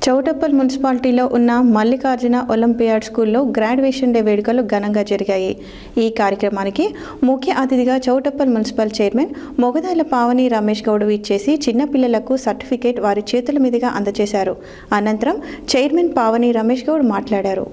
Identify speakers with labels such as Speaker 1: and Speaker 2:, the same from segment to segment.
Speaker 1: చౌటప్పల్ మున్సిపాలిటీలో ఉన్న మల్లికార్జున ఒలింపియాడ్ స్కూల్లో గ్రాడ్యుయేషన్ డే వేడుకలు ఘనంగా జరిగాయి. ఈ కార్యక్రమానికి ముఖ్య అతిథిగా చౌటప్పల్ మున్సిపల్ చైర్మన్ మొగదాల పావని రమేష్ గౌడ్ ఇచ్చేసి చిన్నపిల్లలకు సర్టిఫికేట్ వారి చేతుల మీదుగా అందజేశారు. అనంతరం చైర్మన్ పావని రమేష్ గౌడ్ మాట్లాడారు.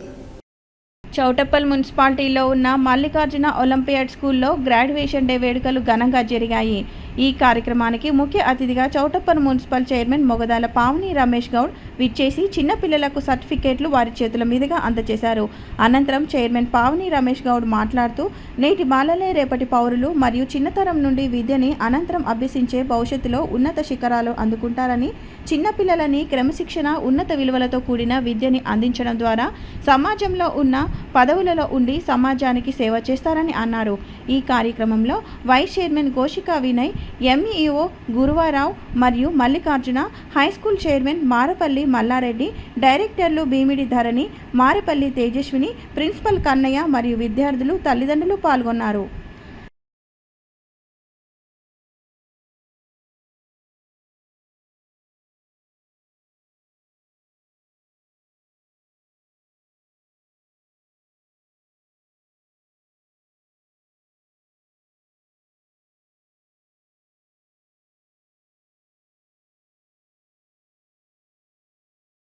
Speaker 1: చౌటప్పల్ మున్సిపాలిటీలో ఉన్న మల్లికార్జున ఒలింపియాడ్ స్కూల్లో గ్రాడ్యుయేషన్ డే వేడుకలు ఘనంగా జరిగాయి. ఈ కార్యక్రమానికి ముఖ్య అతిథిగా చౌటప్పల్ మున్సిపల్ చైర్మన్ మొగదాల పావని రమేష్ గౌడ్ విచ్చేసి చిన్నపిల్లలకు సర్టిఫికేట్లు వారి చేతుల మీదుగా అందజేశారు. అనంతరం చైర్మన్ పావని రమేష్ గౌడ్ మాట్లాడుతూ, నేటి బాలలే రేపటి పౌరులు మరియు చిన్నతరం నుండి విద్యని అనంతరం అభ్యసించే భవిష్యత్తులో ఉన్నత శిఖరాలు అందుకుంటారని, చిన్నపిల్లలని క్రమశిక్షణ, ఉన్నత విలువలతో కూడిన విద్యని అందించడం ద్వారా సమాజంలో ఉన్న పదవులలో ఉండి సమాజానికి సేవ చేస్తారని అన్నారు. ఈ కార్యక్రమంలో వైస్ చైర్మన్ గోషికా వినయ్, ఎంఈఓ గురువారావు మరియు మల్లికార్జున, హైస్కూల్ చైర్మన్ మారపల్లి మల్లారెడ్డి, డైరెక్టర్లు భీమిడి ధరణి, మారేపల్లి తేజస్విని, ప్రిన్సిపల్ కన్నయ్య మరియు విద్యార్థులు, తల్లిదండ్రులు పాల్గొన్నారు.